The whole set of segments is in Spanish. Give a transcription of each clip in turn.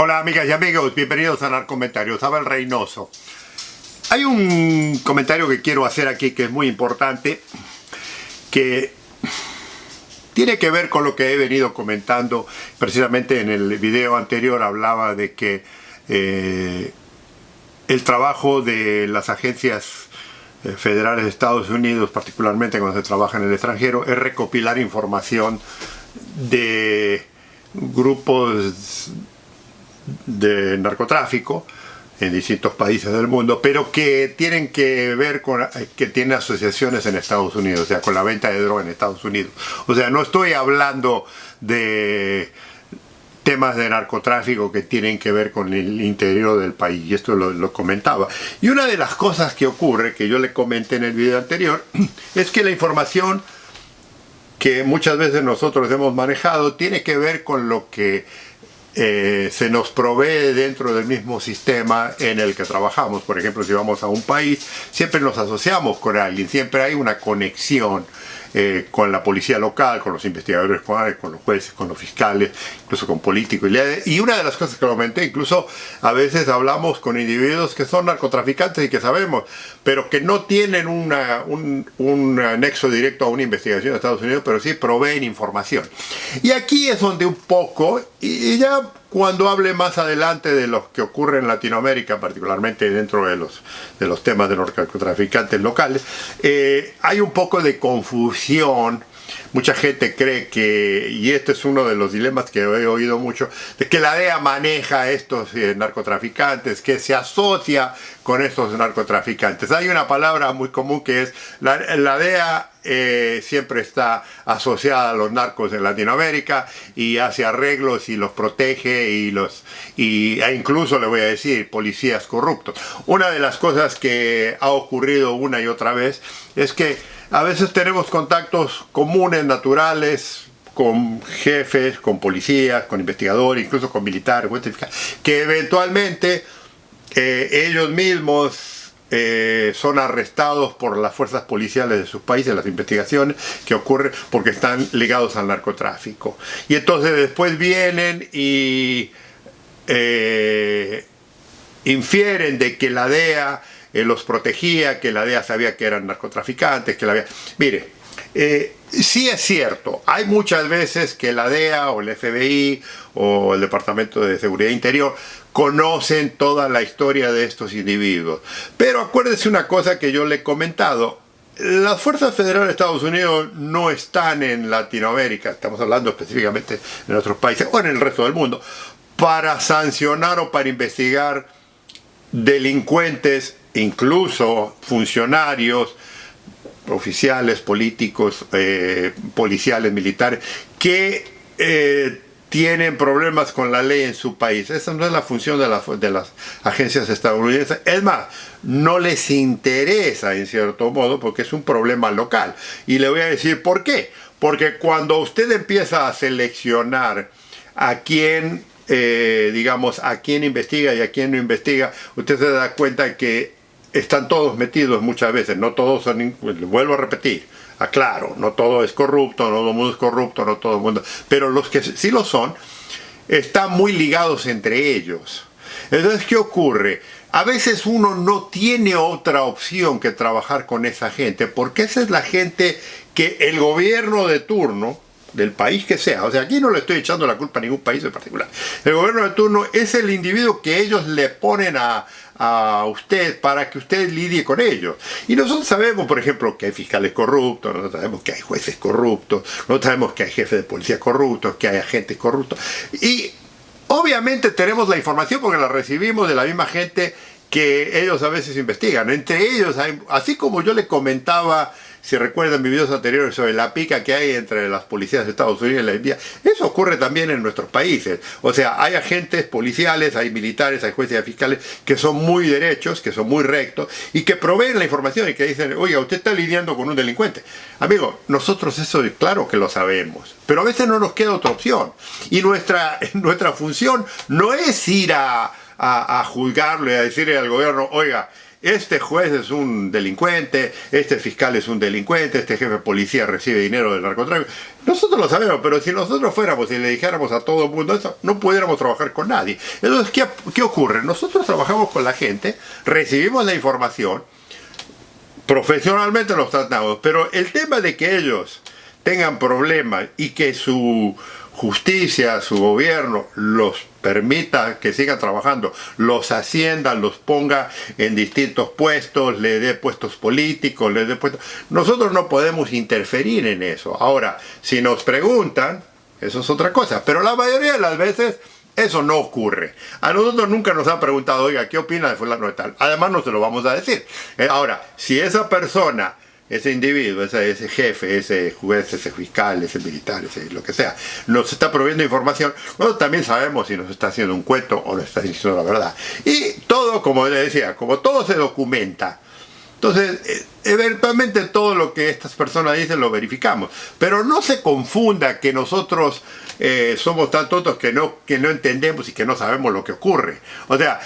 Hola amigas y amigos, bienvenidos a Narcomentarios. Abel Reynoso. Hay un comentario que quiero hacer aquí que es muy importante, que tiene que ver con lo que he venido comentando. Precisamente en el video anterior hablaba de que el trabajo de las agencias federales de Estados Unidos, particularmente cuando se trabaja en el extranjero, es recopilar información de grupos de narcotráfico en distintos países del mundo, pero que tienen que ver con que tienen asociaciones en Estados Unidos, o sea, con la venta de droga en Estados Unidos. O sea, no estoy hablando de temas de narcotráfico que tienen que ver con el interior del país, y esto lo comentaba. Y una de las cosas que ocurre, que yo le comenté en el video anterior, es que la información que muchas veces nosotros hemos manejado tiene que ver con lo que se nos provee dentro del mismo sistema en el que trabajamos. Por ejemplo, si vamos a un país, siempre nos asociamos con alguien, siempre hay una conexión con la policía local, con los investigadores, con los jueces, con los fiscales, incluso con políticos. Y una de las cosas que comenté, incluso a veces hablamos con individuos que son narcotraficantes y que sabemos, pero que no tienen un nexo directo a una investigación de Estados Unidos, pero sí proveen información. Y aquí es donde un poco, y ya cuando hable más adelante de lo que ocurre en Latinoamérica, particularmente dentro de los temas de los narcotraficantes locales, hay un poco de confusión. Mucha gente cree que, y este es uno de los dilemas que he oído mucho, de que la DEA maneja a estos narcotraficantes, que se asocia con estos narcotraficantes. Hay una palabra muy común que es, la DEA siempre está asociada a los narcos en Latinoamérica y hace arreglos y los protege e incluso, le voy a decir, policías corruptos. Una de las cosas que ha ocurrido una y otra vez es que a veces tenemos contactos comunes, naturales, con jefes, con policías, con investigadores, incluso con militares, que eventualmente ellos mismos son arrestados por las fuerzas policiales de sus países, las investigaciones que ocurren porque están ligados al narcotráfico. Y entonces después vienen y infieren de que la DEA los protegía, que la DEA sabía que eran narcotraficantes, que la DEA... Mire, sí es cierto, hay muchas veces que la DEA o el FBI o el Departamento de Seguridad Interior conocen toda la historia de estos individuos. Pero acuérdese una cosa que yo le he comentado. Las fuerzas federales de Estados Unidos no están en Latinoamérica, estamos hablando específicamente de nuestros países o en el resto del mundo, para sancionar o para investigar delincuentes, incluso funcionarios, oficiales, políticos, policiales, militares, que tienen problemas con la ley en su país. Esa no es la función de las agencias estadounidenses. Es más, no les interesa en cierto modo porque es un problema local. Y le voy a decir por qué. Porque cuando usted empieza a seleccionar a quién, digamos, a quién investiga y a quién no investiga, usted se da cuenta que están todos metidos muchas veces, no todos son, vuelvo a repetir, aclaro, no todo es corrupto, no todo el mundo es corrupto, no todo el mundo, pero los que sí lo son, están muy ligados entre ellos. Entonces, ¿qué ocurre? A veces uno no tiene otra opción que trabajar con esa gente, porque esa es la gente que el gobierno de turno, del país que sea, o sea, aquí no le estoy echando la culpa a ningún país en particular, el gobierno de turno es el individuo que ellos le ponen a usted para que usted lidie con ellos. Y nosotros sabemos, por ejemplo, que hay fiscales corruptos, nosotros sabemos que hay jueces corruptos, nosotros sabemos que hay jefes de policía corruptos, que hay agentes corruptos, y obviamente tenemos la información porque la recibimos de la misma gente que ellos a veces investigan. Entre ellos, así como yo le comentaba, si recuerdan mis videos anteriores sobre la pica que hay entre las policías de Estados Unidos y la India, eso ocurre también en nuestros países. O sea, hay agentes policiales, hay militares, hay jueces y fiscales que son muy derechos, que son muy rectos y que proveen la información y que dicen, oiga, usted está lidiando con un delincuente. Amigo, nosotros eso claro que lo sabemos, pero a veces no nos queda otra opción. Y nuestra función no es ir a juzgarlo y a decirle al gobierno, oiga, este juez es un delincuente, este fiscal es un delincuente, este jefe de policía recibe dinero del narcotráfico. Nosotros lo sabemos, pero si nosotros fuéramos y le dijéramos a todo el mundo eso, no pudiéramos trabajar con nadie. Entonces, ¿qué ocurre? Nosotros trabajamos con la gente, recibimos la información, profesionalmente los tratamos, pero el tema de que ellos tengan problemas y que su justicia, su gobierno los permita que sigan trabajando, los ascienda, los ponga en distintos puestos, le dé puestos políticos, le dé puestos... Nosotros no podemos interferir en eso. Ahora, si nos preguntan, eso es otra cosa, pero la mayoría de las veces eso no ocurre. A nosotros nunca nos han preguntado, oiga, ¿qué opina de fulano de tal? Además no se lo vamos a decir. Ahora, si esa persona, ese individuo, ese jefe, ese juez, ese fiscal, ese militar, ese lo que sea, nos está proveyendo información, nosotros también sabemos si nos está haciendo un cuento o nos está diciendo la verdad. Y todo, como le decía, como todo se documenta, entonces eventualmente todo lo que estas personas dicen lo verificamos. Pero no se confunda que nosotros somos tan tontos que no entendemos y que no sabemos lo que ocurre. O sea,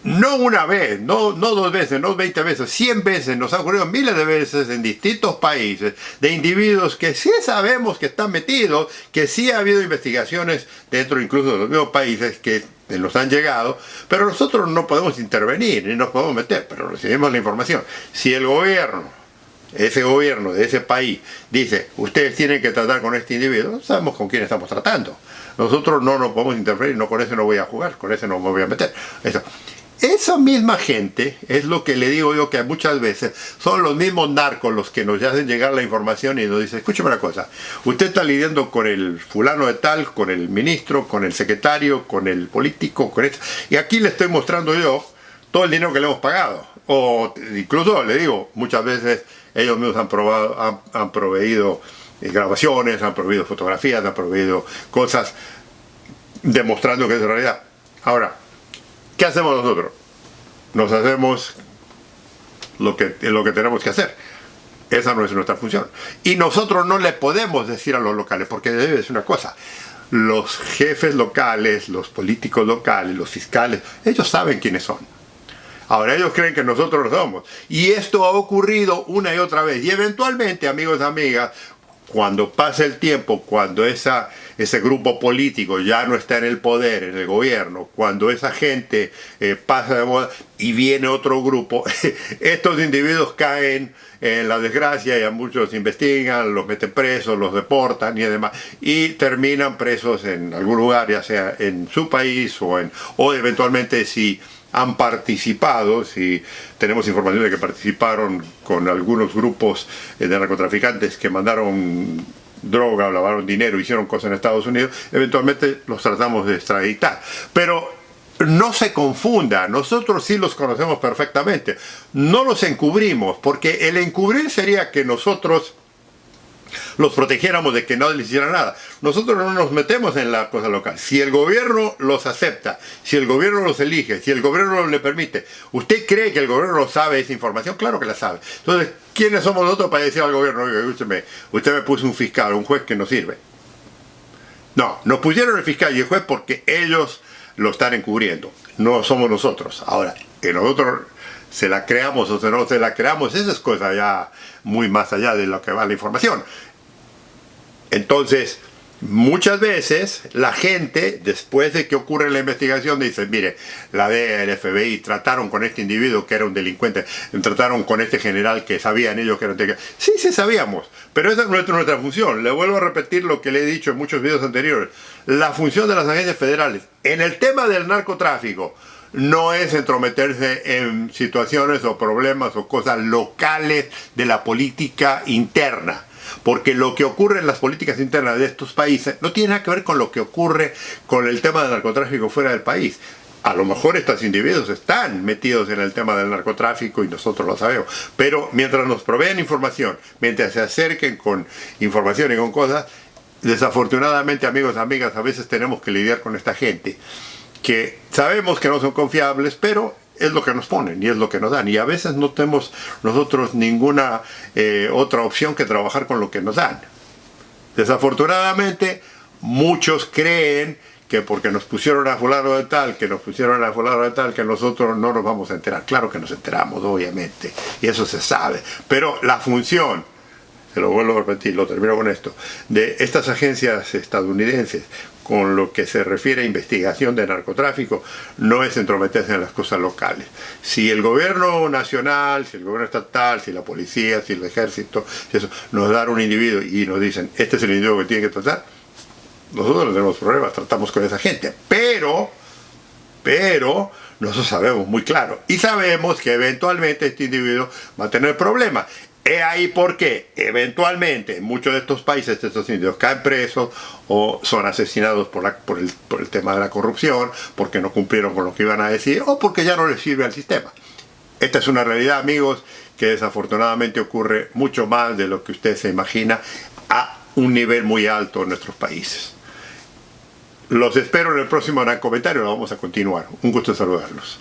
no una vez, no 2 veces, no 20 veces, 100 veces, nos ha ocurrido miles de veces en distintos países de individuos que sí sabemos que están metidos, que sí ha habido investigaciones dentro incluso de los mismos países que nos han llegado, pero nosotros no podemos intervenir ni nos podemos meter, pero recibimos la información. Si el gobierno, ese gobierno de ese país dice, ustedes tienen que tratar con este individuo, no sabemos con quién estamos tratando. Nosotros no nos podemos intervenir, no, con ese no voy a jugar, con ese no me voy a meter. Eso. Esa misma gente, es lo que le digo yo, que muchas veces son los mismos narcos los que nos hacen llegar la información y nos dicen, escúcheme una cosa, usted está lidiando con el fulano de tal, con el ministro, con el secretario, con el político, con esto, y aquí le estoy mostrando yo todo el dinero que le hemos pagado. O incluso, le digo, muchas veces ellos mismos han proveído grabaciones, han proveído fotografías, han proveído cosas demostrando que es realidad. Ahora, ¿qué hacemos nosotros? Nos hacemos lo que tenemos que hacer. Esa no es nuestra función. Y nosotros no le podemos decir a los locales, porque debe ser una cosa. Los jefes locales, los políticos locales, los fiscales, ellos saben quiénes son. Ahora ellos creen que nosotros lo somos. Y esto ha ocurrido una y otra vez. Y eventualmente, amigos y amigas, cuando pasa el tiempo, cuando ese grupo político ya no está en el poder, en el gobierno, cuando esa gente pasa de moda y viene otro grupo, estos individuos caen en la desgracia y a muchos investigan, los meten presos, los deportan y demás, y terminan presos en algún lugar, ya sea en su país o eventualmente si han participado, si tenemos información de que participaron con algunos grupos de narcotraficantes que mandaron droga o lavaron dinero, hicieron cosas en Estados Unidos, eventualmente los tratamos de extraditar. Pero no se confunda, nosotros sí los conocemos perfectamente, no los encubrimos, porque el encubrir sería que nosotros los protegiéramos de que no les hiciera nada. Nosotros no nos metemos en la cosa local. Si el gobierno los acepta, si el gobierno los elige, si el gobierno le permite, ¿usted cree que el gobierno sabe esa información? Claro que la sabe. Entonces, ¿quiénes somos nosotros para decir al gobierno, oiga, usted me puso un fiscal, un juez que no sirve? No, nos pusieron el fiscal y el juez porque ellos lo están encubriendo. No somos nosotros. Ahora, que nosotros se la creamos o no se la creamos, esa es cosa ya muy más allá de lo que va la información. Entonces, muchas veces la gente, después de que ocurre la investigación, dice, mire, la DEA, el FBI trataron con este individuo que era un delincuente, trataron con este general que sabían ellos que era un delincuente. Sí, sí sabíamos, pero esa no es nuestra función. Le vuelvo a repetir lo que le he dicho en muchos videos anteriores. La función de las agencias federales en el tema del narcotráfico no es entrometerse en situaciones o problemas o cosas locales de la política interna. Porque lo que ocurre en las políticas internas de estos países no tiene nada que ver con lo que ocurre con el tema del narcotráfico fuera del país. A lo mejor estos individuos están metidos en el tema del narcotráfico y nosotros lo sabemos. Pero mientras nos proveen información, mientras se acerquen con información y con cosas, desafortunadamente, amigos, amigas, a veces tenemos que lidiar con esta gente que sabemos que no son confiables, pero es lo que nos ponen y es lo que nos dan. Y a veces no tenemos nosotros ninguna otra opción que trabajar con lo que nos dan. Desafortunadamente, muchos creen que porque nos pusieron a fulano de tal, que nos pusieron a fulano de tal, que nosotros no nos vamos a enterar. Claro que nos enteramos, obviamente, y eso se sabe. Pero la función, se lo vuelvo a repetir, lo termino con esto, de estas agencias estadounidenses, con lo que se refiere a investigación de narcotráfico, no es entrometerse en las cosas locales. Si el gobierno nacional, si el gobierno estatal, si la policía, si el ejército, si eso, nos dan un individuo y nos dicen, este es el individuo que tiene que tratar, nosotros no tenemos problemas, tratamos con esa gente, pero nosotros sabemos muy claro y sabemos que eventualmente este individuo va a tener problemas. He ahí porque eventualmente en muchos de estos países estos individuos caen presos o son asesinados por el tema de la corrupción, porque no cumplieron con lo que iban a decir o porque ya no les sirve al sistema. Esta es una realidad, amigos, que desafortunadamente ocurre mucho más de lo que usted se imagina a un nivel muy alto en nuestros países. Los espero en el próximo gran comentario, lo vamos a continuar. Un gusto saludarlos.